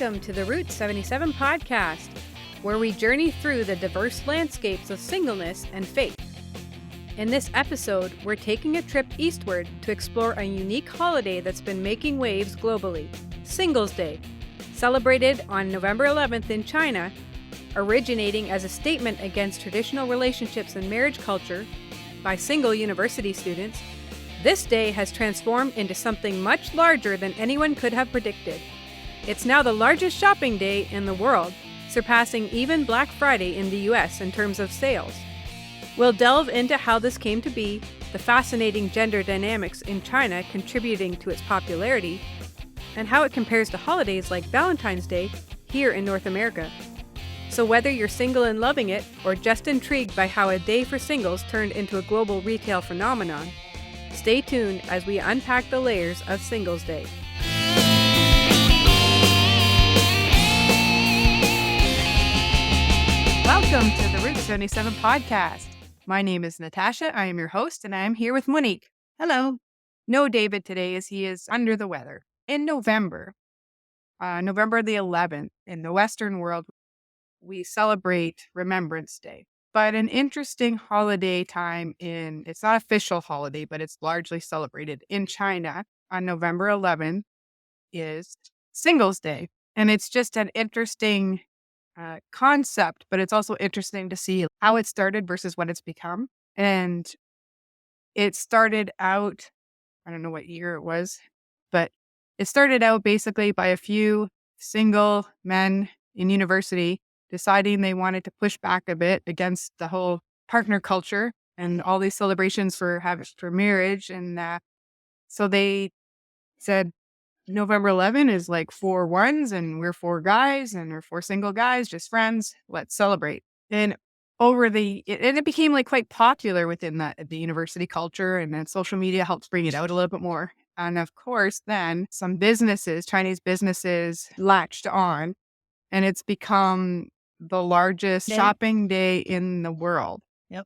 Welcome to the Route 77 podcast, where we journey through the diverse landscapes of singleness and faith. In this episode, we're taking a trip eastward to explore a unique holiday that's been making waves globally, Singles' Day, celebrated on November 11th in China, originating as a statement against traditional relationships and marriage culture by single university students. This day has transformed into something much larger than anyone could have predicted. It's now the largest shopping day in the world, surpassing even Black Friday in the US in terms of sales. We'll delve into how this came to be, the fascinating gender dynamics in China contributing to its popularity, and how it compares to holidays like Valentine's Day here in North America. So whether you're single and loving it, or just intrigued by how a day for singles turned into a global retail phenomenon, stay tuned as we unpack the layers of Singles' Day. Welcome to the Route 77 podcast. My name is Natasha. I am your host, and I am here with Monique. Hello. No David today, as he is under the weather. In November the 11th, in the Western world, we celebrate Remembrance Day. But an interesting holiday time it's not official holiday, but it's largely celebrated in China on November 11th is Singles' Day. And it's just an interesting concept, but it's also interesting to see how it started versus what it's become. And it started out, I don't know what year it was, but it started out basically by a few single men in university deciding they wanted to push back a bit against the whole partner culture and all these celebrations for marriage. And so they said November 11 is like 4 ones and we're 4 guys and we're 4 single guys, just friends. Let's celebrate. And it became like quite popular within the university culture, and then social media helps bring it out a little bit more. And of course, then some Chinese businesses latched on, and it's become the largest shopping day in the world. Yep.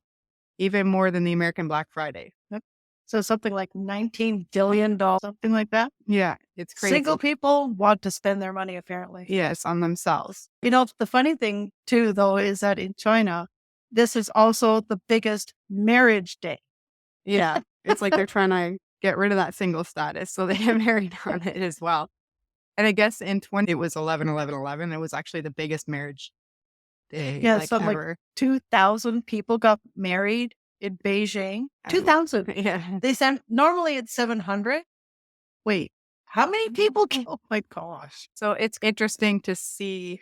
Even more than the American Black Friday. Yep. So something like $19 billion, something like that. Yeah, it's crazy. Single people want to spend their money, apparently. Yes, on themselves. You know, the funny thing, too, though, is that in China, this is also the biggest marriage day. Yeah, it's like they're trying to get rid of that single status, so they get married on it as well. And I guess it was 11/11/11. It was actually the biggest marriage day. Yeah, something like 2,000 people got married in Beijing. 2,000. Yeah. They said normally it's 700. Wait, how many people? Oh my gosh. So it's interesting to see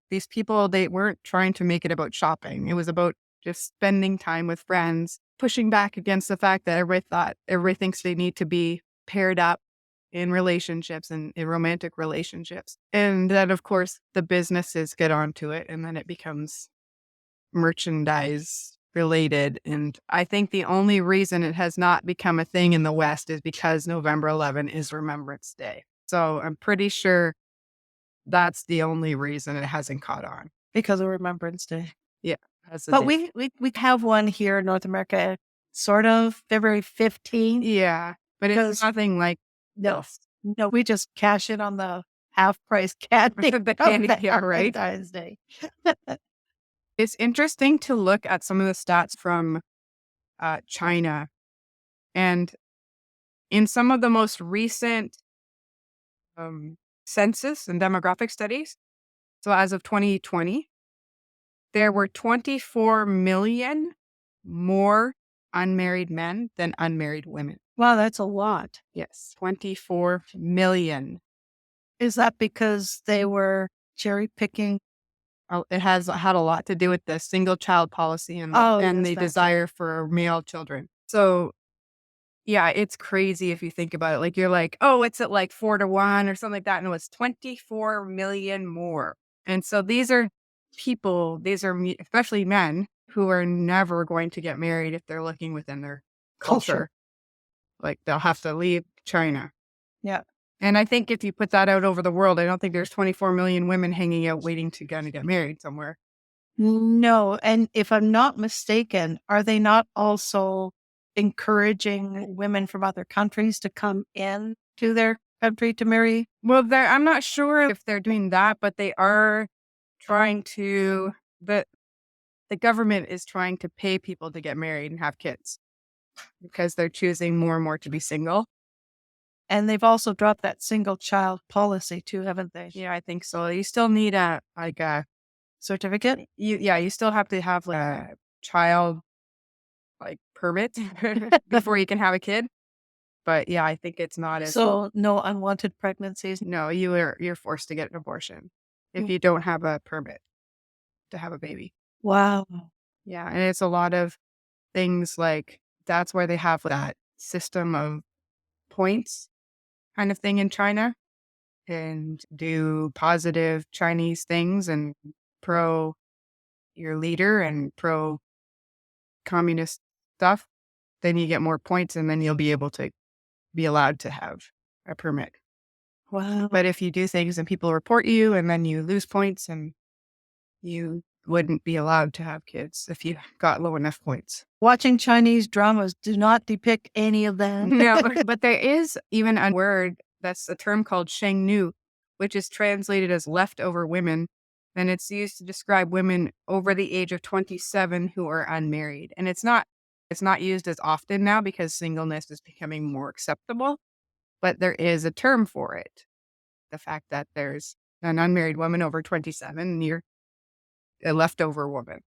these people. They weren't trying to make it about shopping. It was about just spending time with friends, pushing back against the fact that everybody thinks they need to be paired up in relationships and in romantic relationships. And then, of course, the businesses get onto it, and then it becomes merchandise related. And I think the only reason it has not become a thing in the West is because November 11 is Remembrance Day. So I'm pretty sure that's the only reason it hasn't caught on. Because of Remembrance Day. Yeah. But we have one here in North America, sort of February 15th. Yeah. But it's nothing like No, we just cash in on the half-price candy. The candy, yeah, right? Valentine's Day. It's interesting to look at some of the stats from China. And in some of the most recent census and demographic studies, so as of 2020, there were 24 million more unmarried men than unmarried women. Wow, that's a lot. Yes, 24 million. Is that because they were cherry picking? It has had a lot to do with the single child policy and the desire for male children. So, yeah, it's crazy if you think about it. Like, you're like, oh, it's at like 4 to 1 or something like that. No, it's 24 million more. And so these are people, especially men, who are never going to get married if they're looking within their culture. Like, they'll have to leave China. Yeah. And I think if you put that out over the world, I don't think there's 24 million women hanging out waiting to get married somewhere. No. And if I'm not mistaken, are they not also encouraging women from other countries to come in to their country to marry? Well, I'm not sure if they're doing that, but they are trying to. The government is trying to pay people to get married and have kids because they're choosing more and more to be single. And they've also dropped that single child policy too, haven't they? Yeah, I think so. You still need a Certificate? you still have to have like a child permit before you can have a kid. But yeah, I think it's not as So no unwanted pregnancies. no, you're forced to get an abortion if Mm. you don't have a permit to have a baby. Wow. Yeah, and it's a lot of things like that's where they have that system of points kind of thing in China and do positive Chinese things and pro your leader and pro communist stuff, then you get more points and then you'll be able to be allowed to have a permit. Wow. But if you do things and people report you and then you lose points and you wouldn't be allowed to have kids if you got low enough points. Watching Chinese dramas do not depict any of that. No, but there is even a word that's a term called shengnu, which is translated as leftover women. And it's used to describe women over the age of 27 who are unmarried. And it's not used as often now because singleness is becoming more acceptable, but there is a term for it. The fact that there's an unmarried woman over 27 and you're a leftover woman.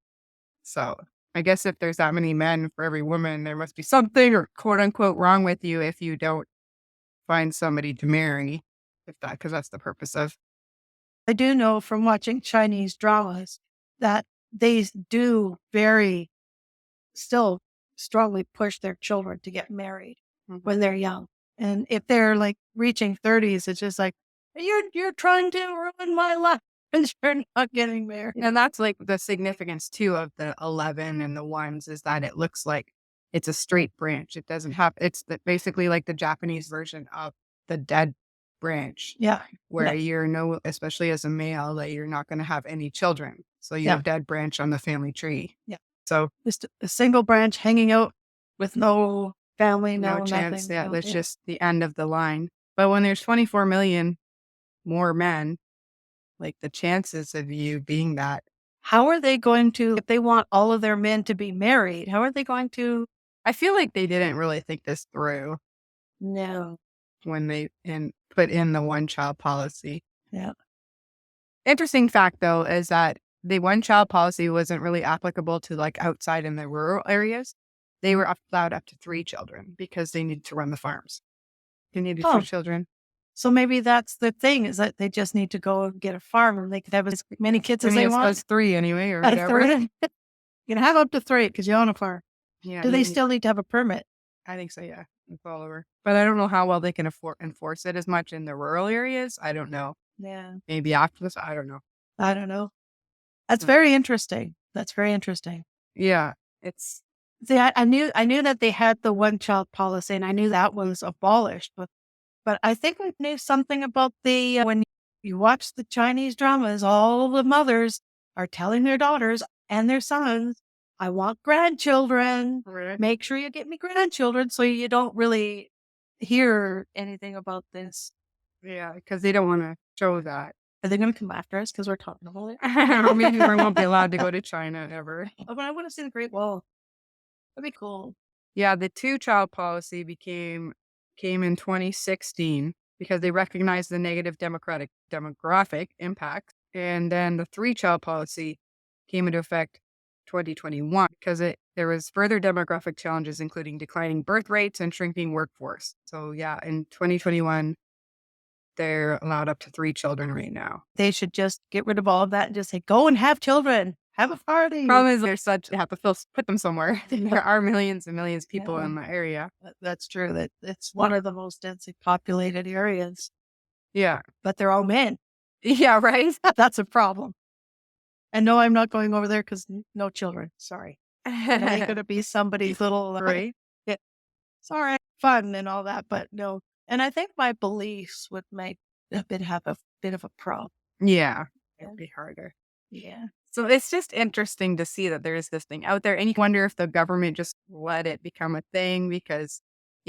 So I guess if there's that many men for every woman, there must be something or quote unquote wrong with you if you don't find somebody to marry, because that's the purpose of. I do know from watching Chinese dramas that they do very still strongly push their children to get married when they're young. And if they're like reaching 30s, it's just like, you're trying to ruin my life and you're not getting married. And that's like the significance too of the 11 and the ones is that it looks like it's a straight branch. It doesn't have, basically like the Japanese version of the dead branch. Yeah. Where you're especially as a male, that you're not going to have any children. So you're a dead branch on the family tree. Yeah. So just a single branch hanging out with no family, no chance. nothing. Yeah, that's just the end of the line. But when there's 24 million more men, like the chances of you being that. How are they going to, if they want all of their men to be married, how are they going to? I feel like they didn't really think this through No. when they put in the one child policy. Yeah. Interesting fact though is that the one child policy wasn't really applicable to like outside in the rural areas. They were allowed up to 3 children because they needed to run the farms. They needed 2 children. So maybe that's the thing is that they just need to go and get a farm and they could have as many kids as they want. It's 3 anyway or whatever. You can have up to 3 because you own a farm. Yeah. Do they still need to have a permit? I think so, yeah. It's all over. But I don't know how well they can enforce it as much in the rural areas. I don't know. Yeah. Maybe after this, I don't know. I don't know. That's very interesting. That's very interesting. Yeah. See, I knew that they had the one child policy and I knew that was abolished, but I think I knew something about the when you watch the Chinese dramas, all the mothers are telling their daughters and their sons, I want grandchildren. Right. Make sure you get me grandchildren. So you don't really hear anything about this. Yeah, because they don't want to show that. Are they going to come after us because we're talking about it? Maybe we won't be allowed to go to China ever. Oh, but I want to see the Great Wall. That'd be cool. Yeah, the 2-child policy came in 2016 because they recognized the negative demographic impact. And then the 3-child policy came into effect 2021 because there was further demographic challenges, including declining birth rates and shrinking workforce. So yeah, in 2021, they're allowed up to 3 children right now. They should just get rid of all of that and just say, go and have children. Have a party. Problem is, they have to put them somewhere. There are millions and millions of people in the area. That's true. That it's one of the most densely populated areas. Yeah. But they're all men. Yeah, right? That's a problem. And no, I'm not going over there because no children. Sorry. It ain't going to be somebody's little, right? Yeah. Sorry, fun and all that, but no. And I think my beliefs would make have a bit of a problem. Yeah. It would be harder. Yeah. So it's just interesting to see that there is this thing out there. And you wonder if the government just let it become a thing because,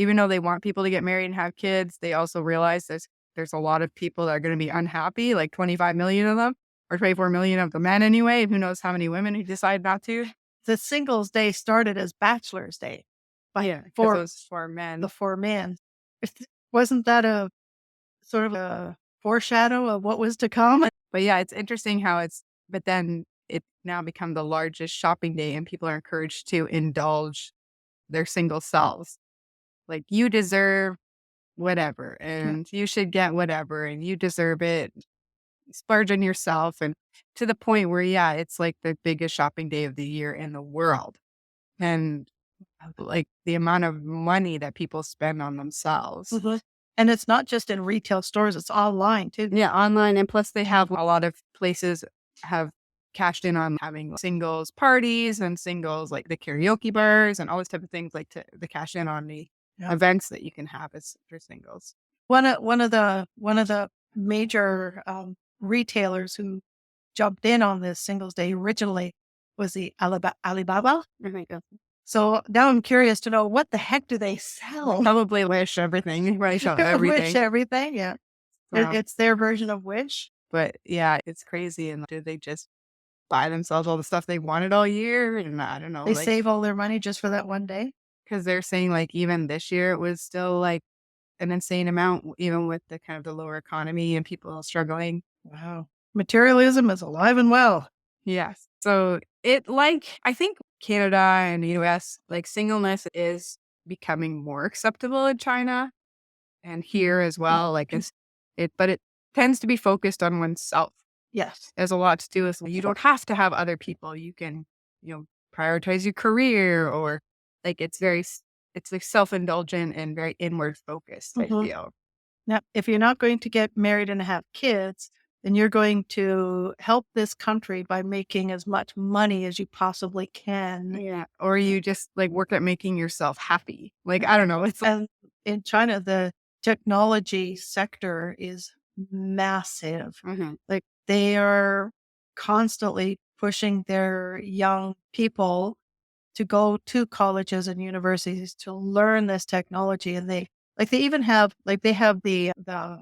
even though they want people to get married and have kids, they also realize there's a lot of people that are going to be unhappy, like 25 million of them, or 24 million of the men anyway. Who knows how many women who decide not to? The Singles Day started as Bachelor's Day Yeah, because for it was for men. the 4 men. Wasn't that a sort of a foreshadow of what was to come? But yeah, it's interesting how but then it's now become the largest shopping day and people are encouraged to indulge their single selves. Like, you deserve whatever Yeah. and you should get whatever and you deserve it. Splurge on yourself. And to the point where, yeah, it's like the biggest shopping day of the year in the world. And like the amount of money that people spend on themselves. Mhm. And it's not just in retail stores, it's online too. Yeah, online. And plus, they have a lot of places have cashed in on having singles parties and singles, like the karaoke bars and all this type of things, like to cash in on the Yeah. events that you can have as for singles. One of the major retailers who jumped in on this Singles Day originally was the Alibaba. So now I'm curious to know, what the heck do they sell? Probably Wish everything. Wish Wish everything. everything, yeah. So, It's their version of Wish. but yeah, it's crazy. And do they just buy themselves all the stuff they wanted all year? And I don't know, They like, save all their money just for that one day. because they're saying like even this year it was still like an insane amount, even with the kind of the lower economy and people struggling. Wow. Materialism is alive and well. Yes. So I think Canada and the US, like singleness is becoming more acceptable in China and here as well. Like but it tends to be focused on oneself. Yes. There's a lot to do with you don't have to have other people. You can, prioritize your career or like it's like self-indulgent and very inward focused, I Mhm. feel. Now, if you're not going to get married and have kids, then you're going to help this country by making as much money as you possibly can. Yeah. Or you just like work at making yourself happy. Like, I don't know. It's And in China, the technology sector is massive. Mhm. Like, they are constantly pushing their young people to go to colleges and universities to learn this technology. And they even have, they have the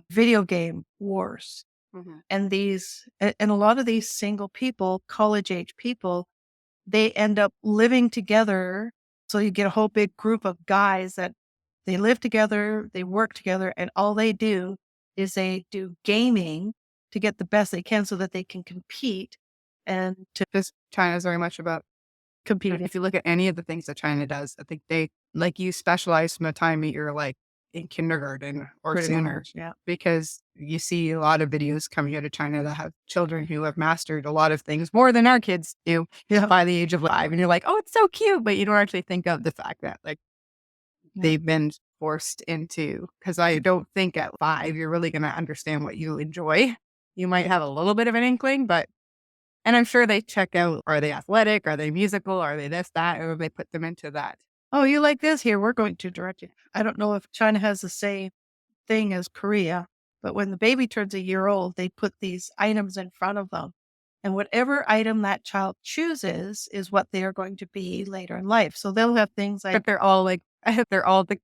video game wars. Mhm. And a lot of these single people, college age people, they end up living together. So you get a whole big group of guys that they live together, they work together, and all they do is they do gaming to get the best they can so that they can compete and to Just China's very much about compete. if you look at any of the things that China does, I think they like you specialize from the time that you're like in kindergarten or Pretty sooner. much, yeah. Because you see a lot of videos coming out of China that have children who have mastered a lot of things more than our kids do Yeah. by the age of 5. And you're like, oh, it's so cute. But you don't actually think of the fact that like Yeah. they've been forced into, because I don't think at 5 you're really going to understand what you enjoy. You might have a little bit of an inkling, and I'm sure they check out, are they athletic? Are they musical? Are they this, that? Or they put them into that. Oh, you like this? Here, we're going to direct you. I don't know if China has the same thing as Korea, but when the baby turns a year old, they put these items in front of them. And whatever item that child chooses is what they are going to be later in life. So they'll have things But like, they're all like, they're all the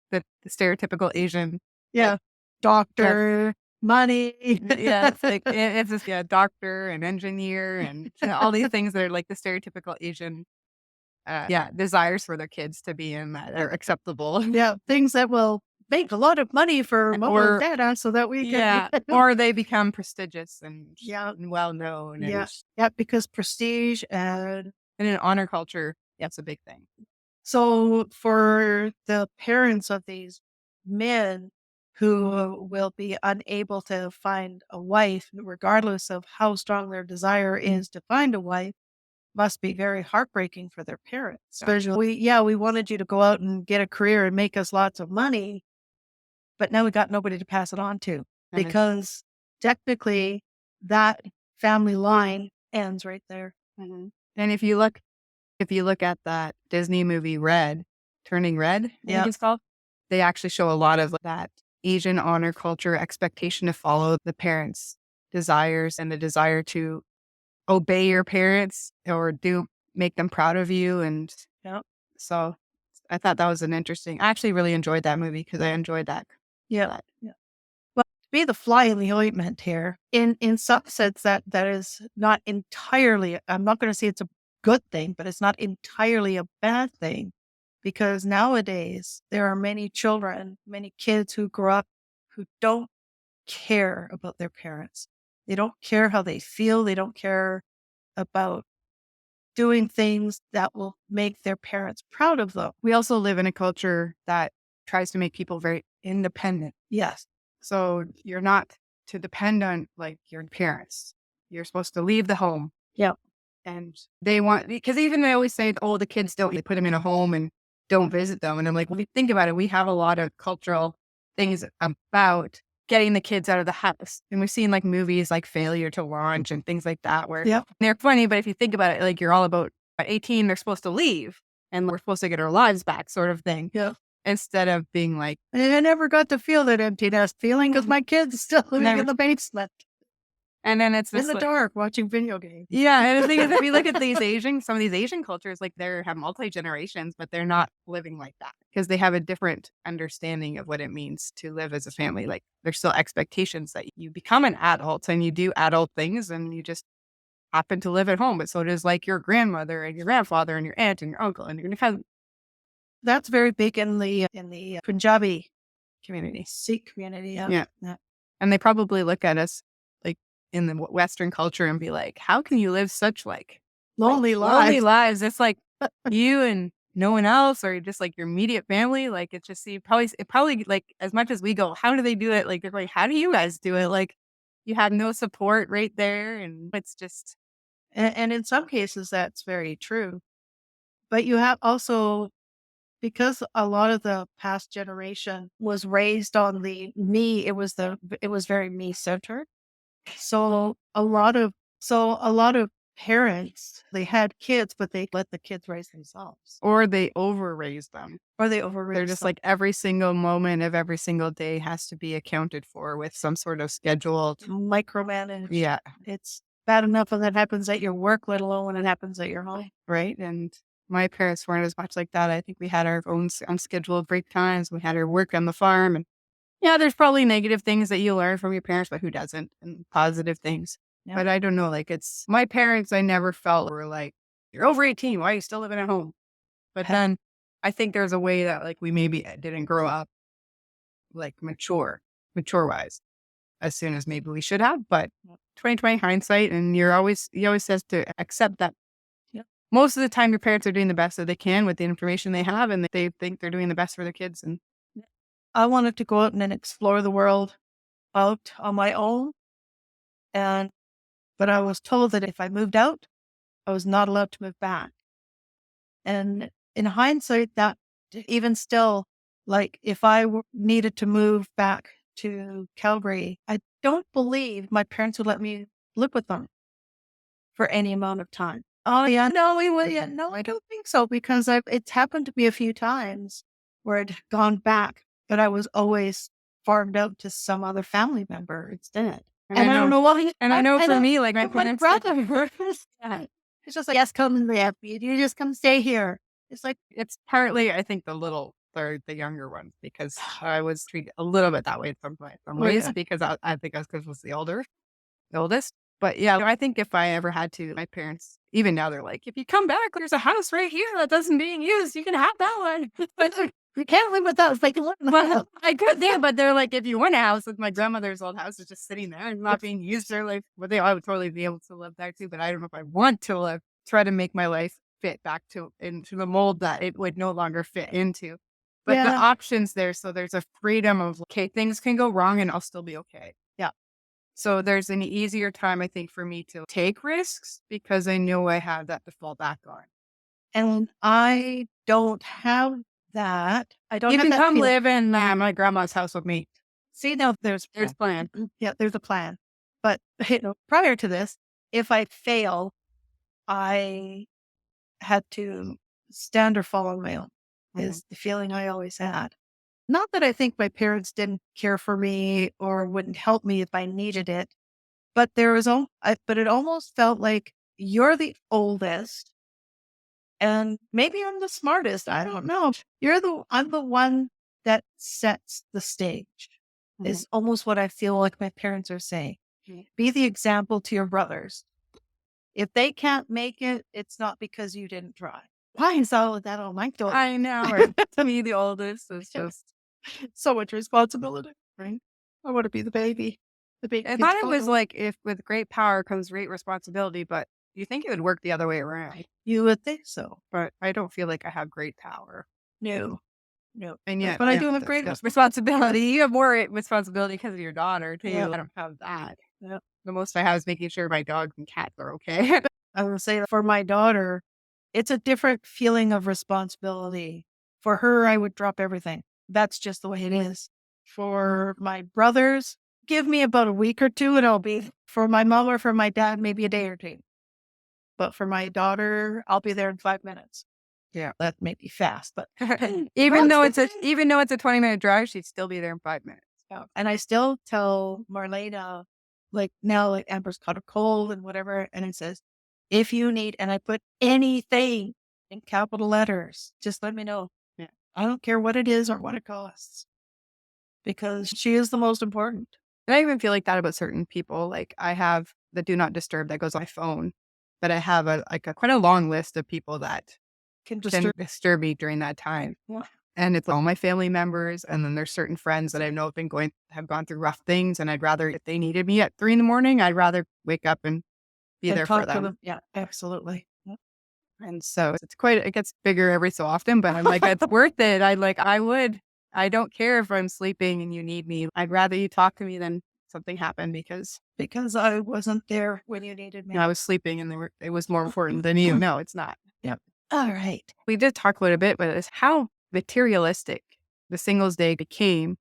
stereotypical Asian. yeah, doctor, money. Yeah, it's like, it's just, yeah, doctor and engineer and all these things that are like the stereotypical Asian, yeah, desires for their kids to be in that are acceptable. Yeah, things that will make a lot of money for mom Or, and dad so that we yeah, can. or they become prestigious and Yeah. well known. Yeah. Yeah, because prestige And in honor culture, that's a big thing. so for the parents of these men who will be unable to find a wife, regardless of how strong their desire is to find a wife, must be very heartbreaking for their parents. Yeah. Especially, we wanted you to go out and get a career and make us lots of money, but now we got nobody to pass it on to And because technically that family line ends right there. and if you look at that Disney movie Red, Turning Red, I Yeah. think it's called, they actually show a lot of that Asian honor culture expectation to follow the parents' desires and the desire to obey your parents or make them proud of you. And Yeah. so I thought that was an interesting. I actually really enjoyed that movie because I enjoyed that. Yeah. Yeah. Well, to be the fly in the ointment here, in some sense that is not entirely, I'm not going to say it's a good thing, but it's not entirely a bad thing, because nowadays there are many children, many kids who grow up who don't care about their parents. They don't care how they feel. They don't care about doing things that will make their parents proud of them. We also live in a culture that tries to make people very independent. Yes. So you're not to depend on like your parents. You're supposed to leave the home. Yeah. And they want, because even they always say, oh, the kids don't, they put them in a home and don't visit them. And I'm like, when you think about it, we have a lot of cultural things about getting the kids out of the house. And we've seen like movies like Failure to Launch and things like that, where they're funny. But if you think about it, like you're all about at 18, they're supposed to leave and we're supposed to get our lives back, sort of thing. Yeah. Instead of being like, and I never got to feel that empty nest feeling because my kids still living in the basement. And then it's in the dark watching video games. Yeah. And the thing is, if you look at some of these Asian cultures, like they have multi-generations, but they're not living like that because they have a different understanding of what it means to live as a family. Like there's still expectations that you become an adult and you do adult things and you just happen to live at home. But so it is like your grandmother and your grandfather and your aunt and your uncle and your cousin. That's very big in the Punjabi community, Sikh community. Yeah. And they probably look at us like in the Western culture and be like, how can you live such like lonely lives? It's like you and no one else, or just like your immediate family. Like it's just, it probably like as much as we go, how do they do it? Like, they're like, how do you guys do it? Like you have no support right there. And it's just. And in some cases that's very true. But you have also, because a lot of the past generation was raised on the me, it was very me centered. So a lot of parents, they had kids, but they let the kids raise themselves. Or they over-raise them. They're just like every single moment of every single day has to be accounted for with some sort of schedule. Micromanage. Yeah. It's bad enough when that happens at your work, let alone when it happens at your home. Right. And my parents weren't as much like that. I think we had our own unscheduled break times. We had our work on the farm. And yeah, there's probably negative things that you learn from your parents, but who doesn't? And positive things. Yeah. But I don't know. Like my parents, I never felt were like, you're over 18. Why are you still living at home? But then I think there's a way that like we maybe didn't grow up like mature wise as soon as maybe we should have. But 2020 hindsight, and you always says to accept that. Most of the time, your parents are doing the best that they can with the information they have, and they think they're doing the best for their kids. And I wanted to go out and explore the world out on my own. But I was told that if I moved out, I was not allowed to move back. And in hindsight, that even still, like if I needed to move back to Calgary, I don't believe my parents would let me live with them for any amount of time. Oh yeah, no, we would. Yeah, no, I don't think so, because it's happened to me a few times where I'd gone back, but I was always farmed out to some other family member instead. And I don't know why. And I know for me, like my parents, brother, it's just like, yes, come and live. You just come stay here. It's like, it's partly, I think, the younger ones, because I was treated a little bit that way in some ways, because I think I was the oldest. But yeah, I think if I ever had to, my parents, even now, they're like, if you come back, there's a house right here that doesn't being used. You can have that one. But you can't live with us. Like, well, I could, yeah, but they're like, if you want a house, with my grandmother's old house is just sitting there and not being used, they're like, I would totally be able to live there too. But I don't know if I want to try to make my life fit back into the mold that it would no longer fit into. But the options there, so there's a freedom of, okay, things can go wrong and I'll still be okay. Yeah. So there's an easier time, I think, for me to take risks because I know I have that to fall back on. And I don't have that. I don't you have can that come live in my grandma's house with me. See, now there's plan. Yeah, there's a plan. But prior to this, if I fail, I had to stand or fall on my own. Is the feeling I always had. Not that I think my parents didn't care for me or wouldn't help me if I needed it, but but it almost felt like you're the oldest. And maybe I'm the smartest. I don't know. I'm the one that sets the stage. Is almost what I feel like my parents are saying. Be the example to your brothers. If they can't make it, it's not because you didn't try. Why is all of that on my door? I know. Right? To me, the oldest is just so much responsibility, right? I want to be the baby. The baby. I thought it was like if with great power comes great responsibility, but you think it would work the other way around. You would think so. But I don't feel like I have great power. No. No. And yet, But I do have great responsibility. You have more responsibility because of your daughter, too. Yeah. I don't have that. Yeah. The most I have is making sure my dogs and cats are okay. I would say for my daughter, it's a different feeling of responsibility. For her, I would drop everything. That's just the way it is. For my brothers, give me about a week or two and I'll be. For my mom or for my dad, maybe a day or two. But for my daughter, I'll be there in 5 minutes. Yeah. That may be fast, but even though it's a 20-minute drive, she'd still be there in 5 minutes. yeah. And I still tell Marlena, like now, like Amber's caught a cold and whatever, and it says, if you need, and I put anything in capital letters, just let me know. Yeah. I don't care what it is or what it costs, because she is the most important. And I even feel like that about certain people. Like I have the do not disturb that goes on my phone, but I have a quite a long list of people that Can can disturb me during that time. Yeah. And it's all my family members. And then there's certain friends that I know have gone through rough things. And I'd rather, if they needed me at 3 a.m, I'd rather wake up and be there for them. Yeah, absolutely. Yep. And so it gets bigger every so often, but I'm like, it's worth it. I don't care if I'm sleeping and you need me. I'd rather you talk to me than something happened because I wasn't there when you needed me. I was sleeping and it was more important than you. No, it's not. Yep. All right. We did talk about it a bit, but it's how materialistic the Singles Day became.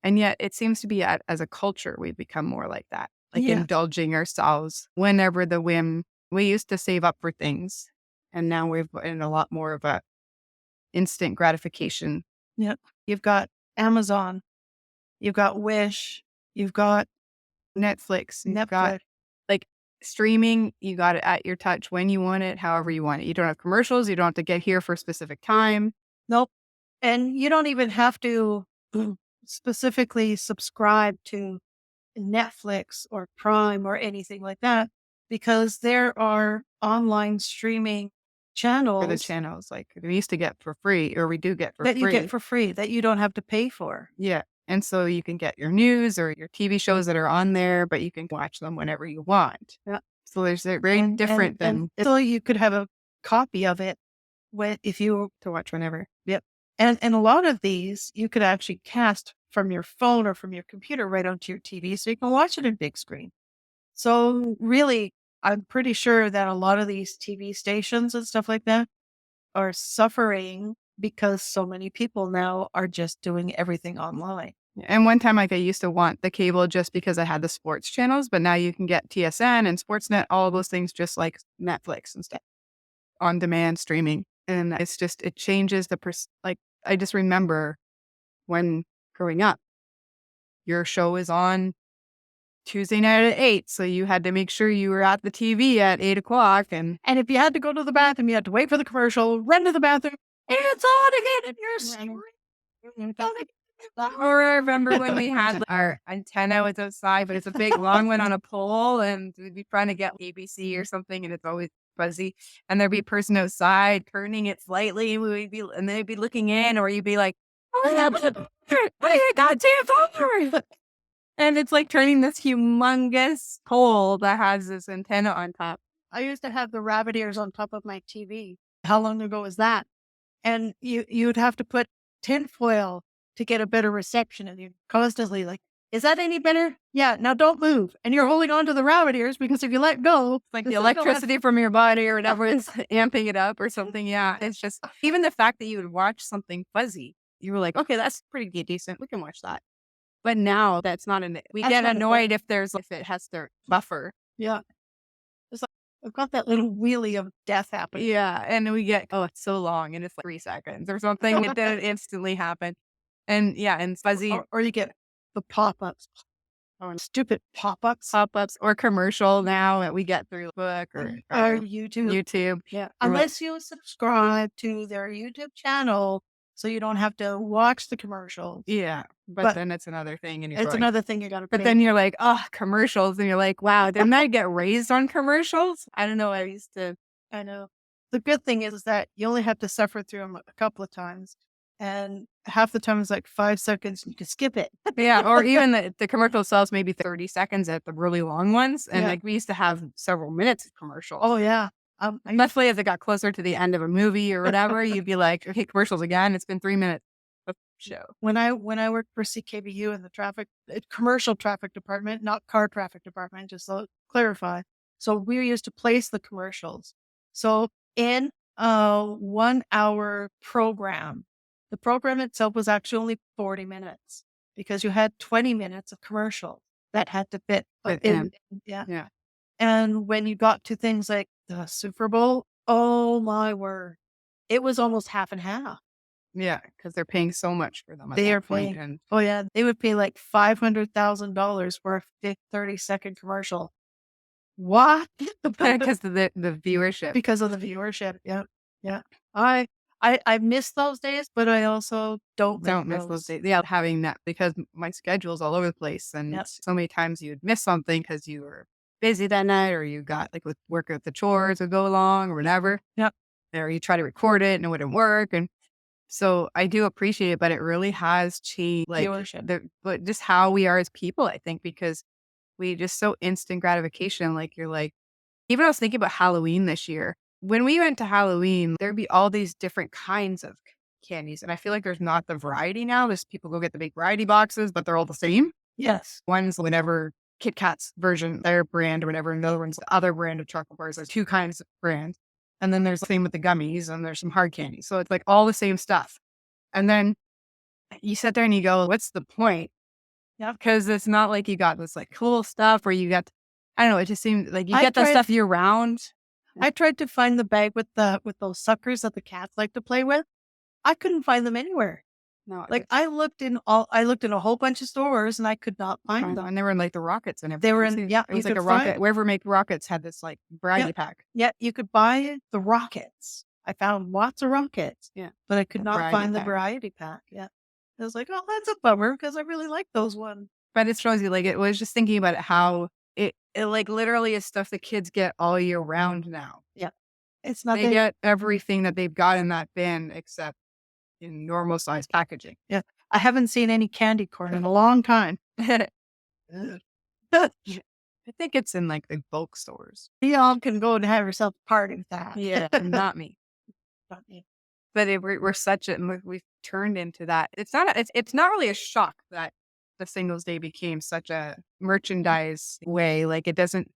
And yet it seems to be as a culture, we've become more like that, like indulging ourselves whenever the whim. We used to save up for things. And now we've in a lot more of a instant gratification. Yep. You've got Amazon, you've got Wish, you've got Netflix, you've got like streaming, you got it at your touch when you want it, however you want it. You don't have commercials. You don't have to get here for a specific time. Nope. And you don't even have to specifically subscribe to Netflix or Prime or anything like that, because there are online streaming channels. For the channels, like we used to get for free, or we do get for free. That you get for free, that you don't have to pay for. Yeah. And so you can get your news or your TV shows that are on there, but you can watch them whenever you want. Yeah. So there's a very different than. So you could have a copy of it if you to watch whenever. Yep. And a lot of these you could actually cast from your phone or from your computer right onto your TV so you can watch it in big screen. So really, I'm pretty sure that a lot of these TV stations and stuff like that are suffering because so many people now are just doing everything online. And one time, like I used to want the cable just because I had the sports channels, but now you can get TSN and Sportsnet, all of those things, just like Netflix and stuff, on demand streaming. And it's just, it changes like, I just remember when growing up, your show is on Tuesday night at 8. So you had to make sure you were at the TV at 8 o'clock. And if you had to go to the bathroom, you had to wait for the commercial, run to the bathroom, and it's on again, and you're screaming. Or I remember when we had our antenna was outside, but it's a big long one on a pole, and we'd be trying to get ABC or something, and it's always fuzzy. And there'd be a person outside turning it slightly, and they'd be looking in, or you'd be like, "Oh, yeah, what are you goddamn phone?" And it's like turning this humongous pole that has this antenna on top. I used to have the rabbit ears on top of my TV. How long ago was that? And you'd have to put tinfoil to get a better reception, and you're constantly like, is that any better? Yeah, now don't move. And you're holding on to the rabbit ears because if you let go, it's like the electricity from your body or whatever is amping it up or something. Yeah, it's just, even the fact that you would watch something fuzzy, you were like, okay, that's pretty decent. We can watch that. But now that's not we get annoyed if it has to buffer. Yeah. It's like, I've got that little wheelie of death happening. Yeah. And we get, oh, it's so long and it's like 3 seconds or something. It didn't instantly happen. And yeah, and fuzzy. Or you get the pop-ups. Oh, and stupid pop-ups pop-ups or commercial now that we get through book or or YouTube. YouTube. Yeah. You're like, Unless you subscribe to their YouTube channel so you don't have to watch the commercials. yeah, but But then it's another thing and you're it's going, another thing you got to but pay. then you're like, "Oh, commercials." And you're like, "Wow, didn't I get raised on commercials?" I don't know. I used to I know. The good thing is that you only have to suffer through them a couple of times. And half the time it's like 5 seconds. You can skip it. yeah, or even the commercial sells maybe 30 seconds at the really long ones, and, Yeah. like, we used to have several minutes of commercials. Oh, yeah. And definitely as it got closer to the end of a movie or whatever, you'd be like, "Okay, commercials again. It's been 3 minutes of show." When I worked for CKBU in the commercial traffic department, not car traffic department, just to clarify. So we used to place the commercials. So in a 1 hour program, the program itself was actually only 40 minutes because you had 20 minutes of commercial that had to fit But, in. Yeah. yeah. And when you got to things like the Super Bowl, oh my word, it was almost half and half. Yeah, because 'cause they're paying so much for them at They are that point, paying. and Oh, yeah, they would pay like $500,000 for a 30-second commercial. What? because of the viewership. Because of the viewership. Yeah, yeah. I I miss those days, but I also don't miss Don't miss those those. days. Yeah, having that because my schedule's all over the place, and Yep, so many times you'd miss something because you were busy that night, or you got like with work with the chores would go along or whatever, yep. or you try to record it and it wouldn't work. And so I do appreciate it, but it really has changed Viewership. but just how we are as people, I think, because we just so instant gratification. Like you're like, even I was thinking about Halloween this year. When we went to Halloween, there'd be all these different kinds of candies. And I feel like there's not the variety now. There's people go get the big variety boxes, but they're all the same. Yes. One's whatever Kit Kat's version, their brand or whatever, and the other one's the other brand of chocolate bars. There's two kinds of brands. And then there's the same with the gummies and there's some hard candy. So it's like all the same stuff. And then you sit there and you go, what's the point? Yep. Because it's not like you got this like cool stuff where you got, I don't know, it just seemed like you I get that tried stuff year round. I tried to find the bag with those suckers that the cats like to play with. I couldn't find them anywhere. No, Like, I looked in a whole bunch of stores, and I could not find them. and they were in like the rockets and They were everything in too. yeah, It you was like could a rocket. find Wherever make rockets had this like variety yeah, pack. yeah, you could buy the rockets. I found lots of rockets, Yeah. but I could The not variety find the pack. variety pack. Yeah. I was like, "Oh, that's a bummer because I really like those ones." But it shows you like it was just thinking about it, how it like literally is stuff the kids get all year round now. Yeah. It's They nothing. get everything that they've got in that bin except in normal size packaging. Yeah. I haven't seen any candy corn in a long time. I think it's in like the bulk stores. Y'all can go and have yourself a party with that. Yeah, not me. Not me. But we're such a we've turned into that. It's not really a shock that the Singles Day became such a merchandise way. Like it doesn't.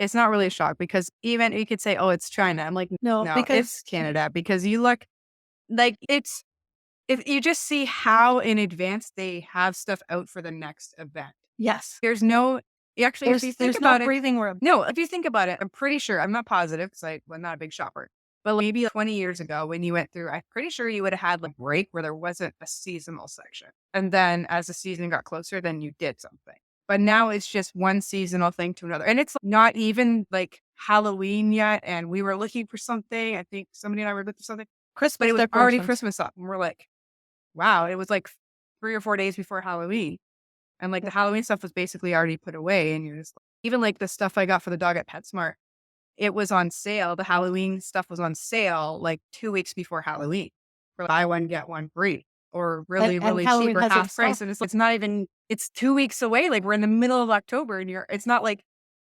It's not really a shock because even you could say, "Oh, it's China." I'm like, No, no, because it's Canada because you look like it's if you just see how in advance they have stuff out for the next event. yes, There's no actually if you think there's no about it, breathing room. no, if you think about it, I'm pretty sure, I'm not positive because I'm not a big shopper, but like, maybe 20 years ago when you went through, I'm pretty sure you would have had like break where there wasn't a seasonal section. And then as the season got closer, then you did something. But now it's just one seasonal thing to another. And it's not even like Halloween yet. And we were looking for something. I think somebody and I were looking for something, but Christmas it was already decorations. Christmas up. And we're like, wow, it was like 3 or 4 days before Halloween. And like the Halloween stuff was basically already put away. And you're just even like the stuff I got for the dog at PetSmart, it was on sale. The Halloween stuff was on sale like 2 weeks before Halloween for buy one, get one free or really, And really cheap Halloween or has half its price. stuff. And it's not even, it's 2 weeks away. Like we're in the middle of October and it's not like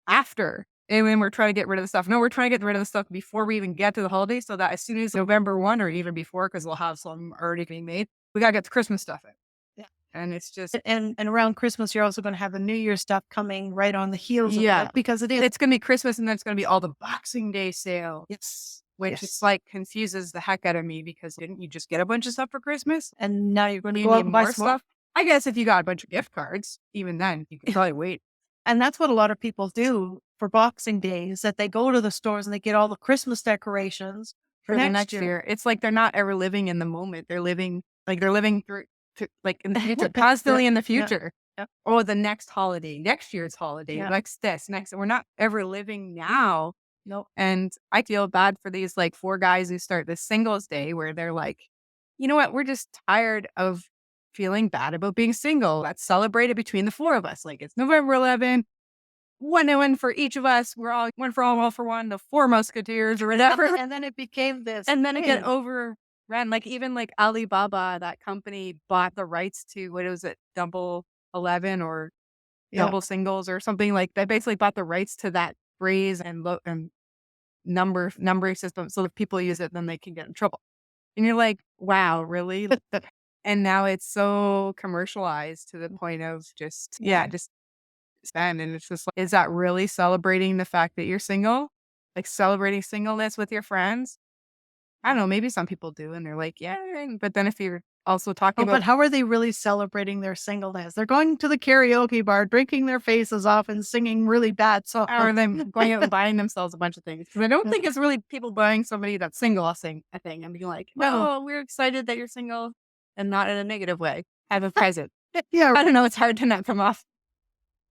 after. And then we're trying to get rid of the stuff. No, we're trying to get rid of the stuff before we even get to the holidays so that as soon as November 1 or even before, because we'll have some already being made, we got to get the Christmas stuff in. Yeah. And it's just, And around Christmas, you're also going to have the New Year stuff coming right on the heels of yeah, that because it is. it's going to be Christmas and then it's going to be all the Boxing Day sale. Yes. Which Yes. is like confuses the heck out of me because didn't you just get a bunch of stuff for Christmas? And now you're going to You go out need and buy more some more. stuff. I guess if you got a bunch of gift cards, even then you could probably wait And that's what a lot of people do for Boxing Day is that they go to the stores and they get all the Christmas decorations for the next year. It's like they're not ever living in the moment. They're living through like in the future, constantly in the Yeah. future. Oh, the next holiday, next year's holiday, next this, next. We're not ever living now. Nope. And I feel bad for these like 4 guys who start this singles day where they're like, you know what? We're just tired of feeling bad about being single. Let's celebrate it between the 4 of us. Like it's November 11th, one for each of us. We're all one for all for one, the Four Musketeers or whatever. And then it became this. And then it got overrun. Like even like Alibaba, that company bought the rights to, what was it, Double 11 or Double Singles or something. Like they basically bought the rights to that phrase and numbering system. So if people use it, then they can get in trouble. And you're like, wow, really? And now it's so commercialized to the point of just spend. And it's just like, is that really celebrating the fact that you're single? Like celebrating singleness with your friends? I don't know. Maybe some people do. And they're like, yeah. But then if you're also talking about, but how are they really celebrating their singleness? They're going to the karaoke bar, drinking their faces off and singing really bad songs. or them going out and buying themselves a bunch of things. Because I don't think it's really people buying somebody that's single sing a thing and being like, oh, we're excited that you're single and not in a negative way. Have a present. Yeah. I don't know. It's hard to not come off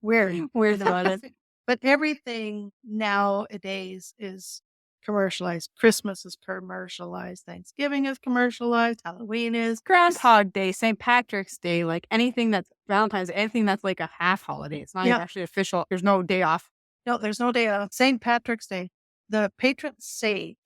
weird about it. But everything nowadays is commercialized. Christmas is commercialized. Thanksgiving is commercialized. Halloween is. Groundhog Day, St. Patrick's Day, like anything that's Valentine's, anything that's like a half holiday. It's not even actually official. There's no day off. No, there's no day off. St. Patrick's Day. The patron saint,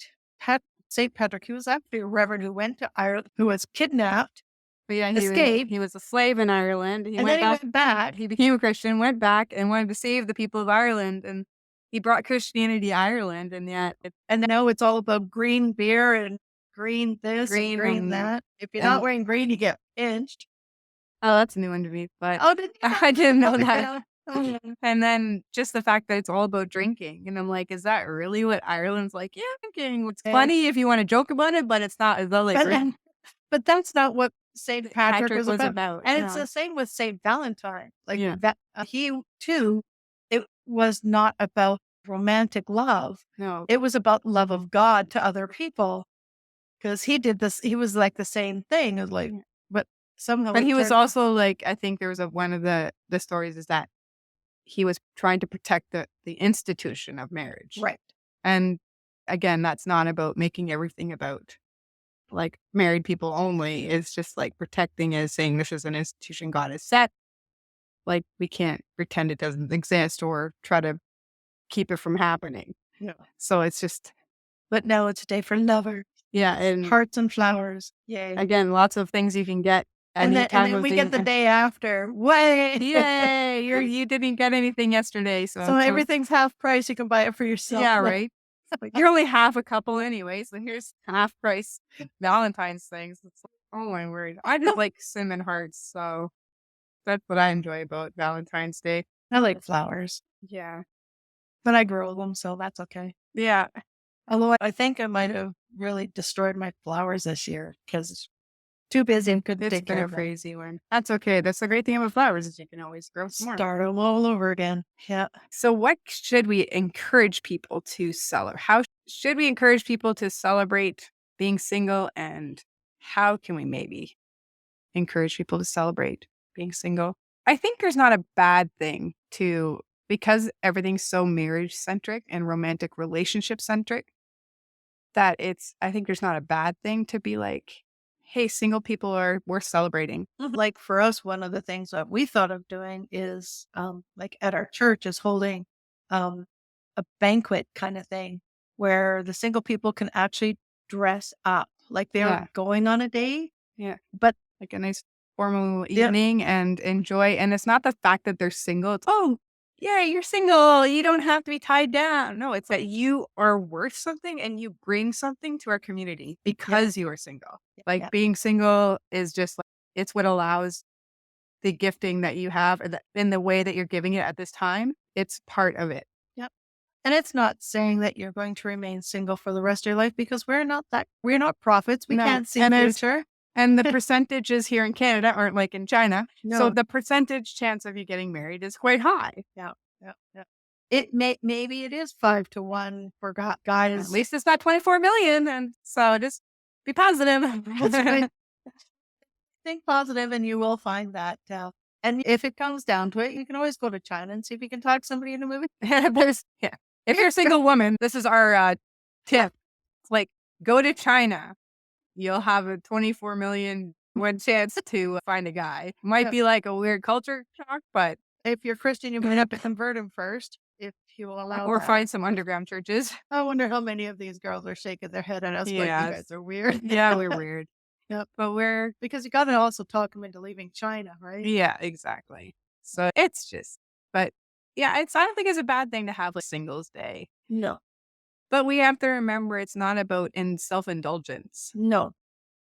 St. Patrick, he was actually a reverend who went to Ireland, who was kidnapped. But yeah, escaped. He was a slave in Ireland. He went back. He became a Christian, went back, and wanted to save the people of Ireland. And he brought Christianity to Ireland. And yet, and now it's all about green beer and green this, green that. If you're not wearing green, you get pinched. Oh, that's a new one to me. But did I didn't know that. And then just the fact that it's all about drinking. And I'm like, is that really what Ireland's like? Yeah, drinking. It's funny if you want to joke about it, but it's not as though like. But that's not what St. Patrick was about. And it's the same with St. Valentine. Like that, he too, it was not about romantic love. No. It was about love of God to other people. Because he did this, he was like the same thing. It was like, but somehow. But he was also like, I think there was one of the stories is that he was trying to protect the institution of marriage. Right. And again, that's not about making everything about like married people only. It's just like protecting is saying this is an institution God has set. Like we can't pretend it doesn't exist or try to keep it from happening. Yeah. So it's just. But now it's a day for lovers. Yeah. And hearts and flowers. Yay. Again, lots of things you can get. And then we get the day after. Way. Yay. You didn't get anything yesterday. So everything's half price. You can buy it for yourself. Yeah, right. You're only half a couple anyway, so here's half price Valentine's things. It's like, oh my word. I just like cinnamon hearts, so that's what I enjoy about Valentine's Day. I like flowers. Yeah. But I grow them, so that's okay. Yeah. Although I think I might have really destroyed my flowers this year because it's too busy and couldn't take care of a crazy one. That's okay. That's the great thing about flowers is you can always grow some more. Start them all over again. Yeah. So what should we encourage people to celebrate? How should we encourage people to celebrate being single, and how can we maybe encourage people to celebrate being single? I think there's not a bad thing because everything's so marriage centric and romantic relationship centric that I think there's not a bad thing to be like, hey, single people are worth celebrating. Like for us, one of the things that we thought of doing is like at our church is holding a banquet kind of thing where the single people can actually dress up like they're going on a date. Yeah. But like a nice formal evening and enjoy. And it's not the fact that they're single. It's, oh, yeah, you're single. You don't have to be tied down. No, it's that you are worth something and you bring something to our community because you are single. Like being single is just like, it's what allows the gifting that you have in the way that you're giving it at this time. It's part of it. Yep. And it's not saying that you're going to remain single for the rest of your life because we're not prophets. We can't see the future. And the percentages here in Canada aren't like in China. No. So the percentage chance of you getting married is quite high. Yeah. It maybe it is 5 to 1 for guys. At least it's not 24 million. And so just be positive. Think positive and you will find that And if it comes down to it, you can always go to China and see if you can talk somebody into moving. If you're a single woman, this is our tip. It's like, go to China. You'll have a 24 million one chance to find a guy. Might be like a weird culture shock, but if you're Christian, you might have to convert him first if he will allow or that. find some underground churches. I wonder how many of these girls are shaking their head at us like, you guys are weird. Yeah, we're weird. Yep. But because you got to also talk them into leaving China, right? yeah, exactly. So it's just, but yeah, I don't think it's a bad thing to have a singles day. No, But we have to remember it's not about in self-indulgence. no.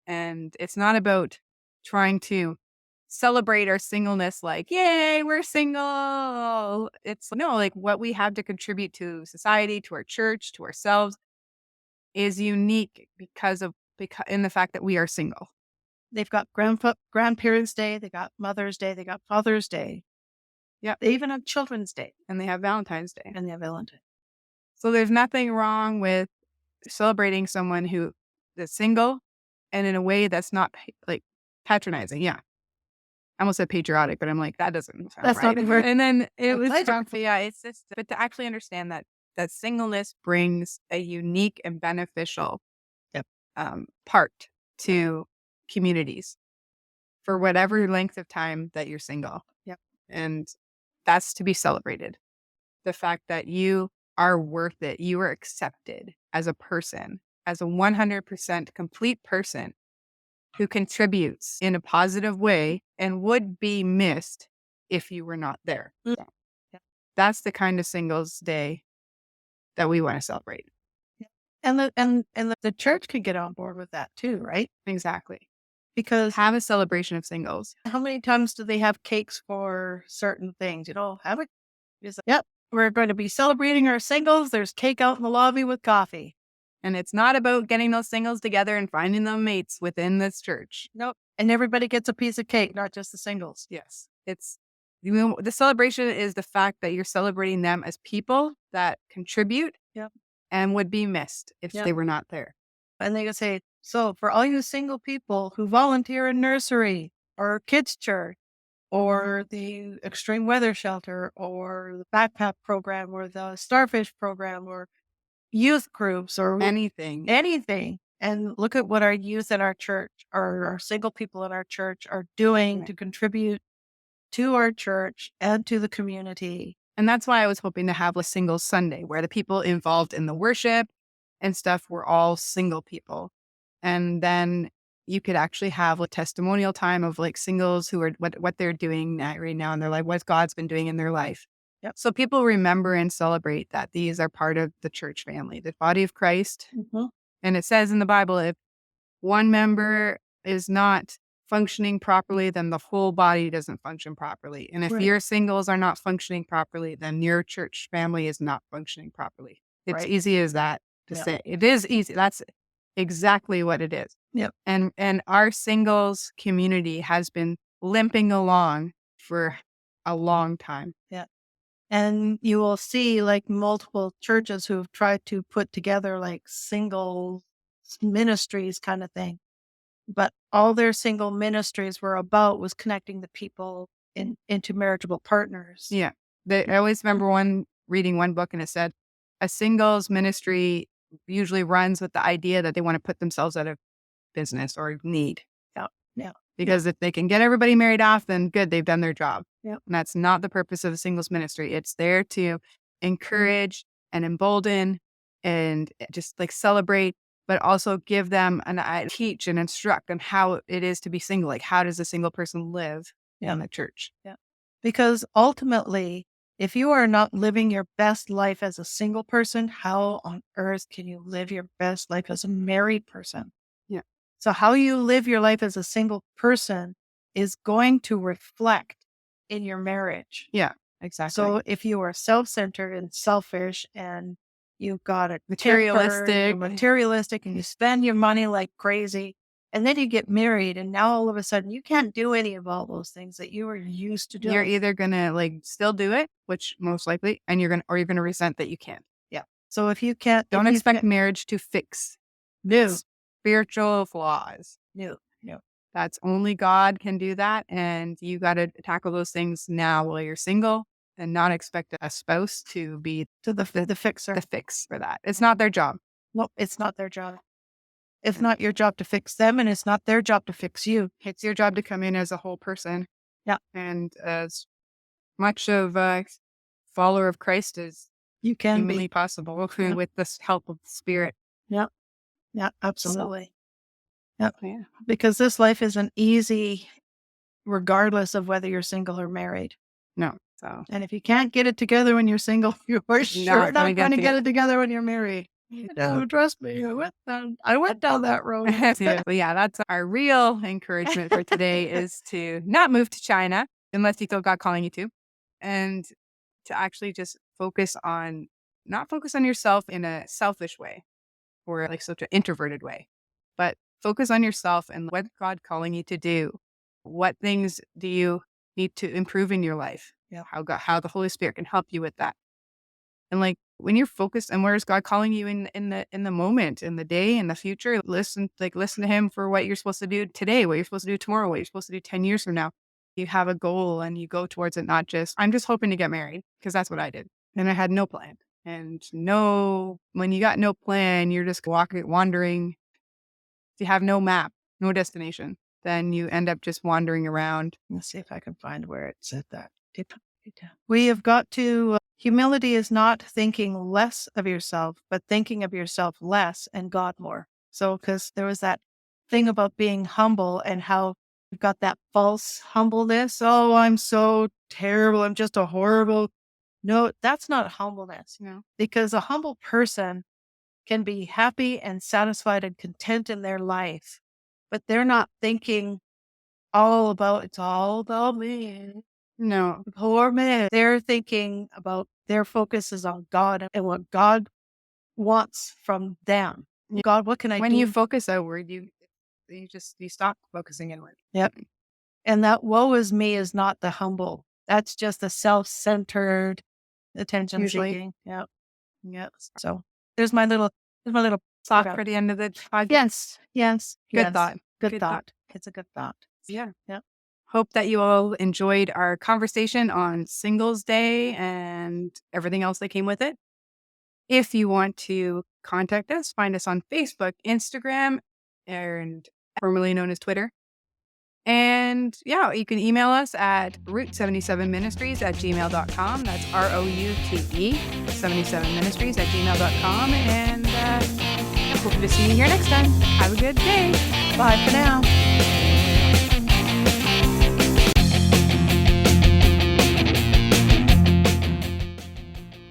And it's not about trying to celebrate our singleness like, yay, we're single. It's no, like what we have to contribute to society, to our church, to ourselves is unique because in the fact that we are single. They've got grandparents' day, they got Mother's Day, they got Father's Day. Yeah. They even have Children's Day. And they have Valentine's Day. And they have Valentine. So there's nothing wrong with celebrating someone who is single and in a way that's not like patronizing. Yeah. I almost said patriotic, but I'm like, that doesn't sound That's right. not the word. And then it was, patriotic. yeah, it's just, but to actually understand that singleness brings a unique and beneficial Yep. Part to communities for whatever length of time that you're single. Yep. And that's to be celebrated. The fact that you are worth it. You are accepted as a person, as a 100% complete person who contributes in a positive way and would be missed if you were not there. Mm. Yeah. That's the kind of singles day that we want to celebrate. Yeah. And the church could get on board with that too, right? Exactly. Because have a celebration of singles. How many times do they have cakes for certain things? Have it. Yep. We're going to be celebrating our singles. There's cake out in the lobby with coffee. And it's not about getting those singles together and finding them mates within this church. Nope. And everybody gets a piece of cake, not just the singles. Yes. It's the celebration is the fact that you're celebrating them as people that contribute and would be missed if they were not there. And they can say, so for all you single people who volunteer in nursery or kids church or the extreme weather shelter or the backpack program or the starfish program or youth groups or anything. And look at what our youth in our church or our single people in our church are doing to contribute to our church and to the community. And that's why I was hoping to have a single Sunday where the people involved in the worship and stuff were all single people. And then you could actually have a testimonial time of like singles who are what they're doing right now in their life, what God's been doing in their life. Yep. So people remember and celebrate that these are part of the church family, the body of Christ. Mm-hmm. And it says in the Bible, if one member is not functioning properly, then the whole body doesn't function properly. And if your singles are not functioning properly, then your church family is not functioning properly. It's easy as that to say. It is easy. That's exactly what it is. Yep. And our singles community has been limping along for a long time. Yeah. And you will see like multiple churches who've tried to put together like single ministries kind of thing. But all their single ministries were about was connecting the people into marriageable partners. Yeah. I always remember reading one book and it said a singles ministry usually runs with the idea that they want to put themselves out of business or need. Yeah. Yeah. Because if they can get everybody married off, then good, they've done their job. Yep. And that's not the purpose of the singles ministry. It's there to encourage and embolden and just like celebrate, but also give them teach and instruct on how it is to be single. Like, how does a single person live in the church? Yeah. Because ultimately, if you are not living your best life as a single person, how on earth can you live your best life as a married person? Yeah. So how you live your life as a single person is going to reflect in your marriage. Yeah, exactly. So if you are self-centered and selfish and you've got a materialistic and you spend your money like crazy, and then you get married and now all of a sudden you can't do any of all those things that you were used to doing. You're either going to like still do it, which most likely, and you're going to resent that you can't. Yeah. So if you can't, don't expect marriage to fix spiritual flaws. No. That's only God can do that. And you got to tackle those things now while you're single and not expect a spouse to be the fixer. the fix for that. It's not their job. Nope, it's not their job. It's not your job to fix them, and it's not their job to fix you. It's your job to come in as a whole person. Yeah. And as much of a follower of Christ as you can humanly be possible with the help of the Spirit. Yeah. Yeah, absolutely. Yeah. Because this life isn't easy regardless of whether you're single or married. No. So, and if you can't get it together when you're single, you're sure not going to get it together when you're married. No, trust me. I went down that road. But yeah, that's our real encouragement for today is to not move to China unless you feel God calling you to, and to actually just not focus on yourself in a selfish way or like such an introverted way, but focus on yourself and what God calling you to do. What things do you need to improve in your life? Yeah. How the Holy Spirit can help you with that. And like when you're focused and where is God calling you in the moment, in the day, in the future, listen to him for what you're supposed to do today, what you're supposed to do tomorrow, what you're supposed to do 10 years from now. You have a goal and you go towards it, not just, I'm just hoping to get married, because that's what I did. And I had no plan. And when you got no plan, you're just wandering. If you have no map, no destination, then you end up just wandering around. Let's see if I can find where it said that. We have got to, humility is not thinking less of yourself, but thinking of yourself less and God more. So, because there was that thing about being humble and how you've got that false humbleness. Oh, I'm so terrible. I'm just a horrible. No, that's not humbleness. No. Because a humble person can be happy and satisfied and content in their life, but they're not thinking it's all about me. No. Poor man. They're thinking about, their focus is on God and what God wants from them. Yeah. God, what can I do? When you focus outward, you stop focusing inward. Yep. And that woe is me is not the humble. That's just the self-centered attention seeking. Yep. Yep. So there's my little thought for the end of the podcast. Yes. Good thought. Good thought. It's a good thought. Yeah. Yeah. Hope that you all enjoyed our conversation on Singles Day and everything else that came with it. If you want to contact us, find us on Facebook, Instagram, and formerly known as Twitter. And yeah, you can email us at route77ministries@gmail.com. That's ROUTE 77ministries@gmail.com. And hope to see you here next time. Have a good day. Bye for now.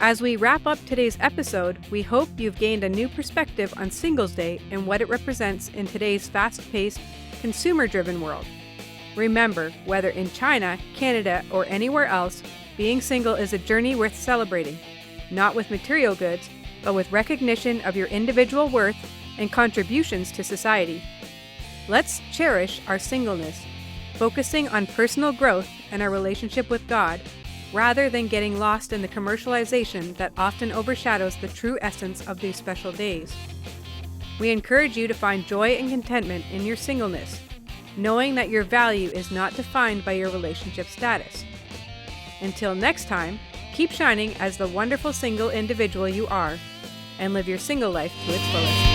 As we wrap up today's episode, we hope you've gained a new perspective on Singles Day and what it represents in today's fast-paced, consumer-driven world. Remember, whether in China, Canada, or anywhere else, being single is a journey worth celebrating, not with material goods, but with recognition of your individual worth and contributions to society. Let's cherish our singleness, focusing on personal growth and our relationship with God, rather than getting lost in the commercialization that often overshadows the true essence of these special days. We encourage you to find joy and contentment in your singleness, knowing that your value is not defined by your relationship status. Until next time, keep shining as the wonderful single individual you are, and live your single life to its fullest.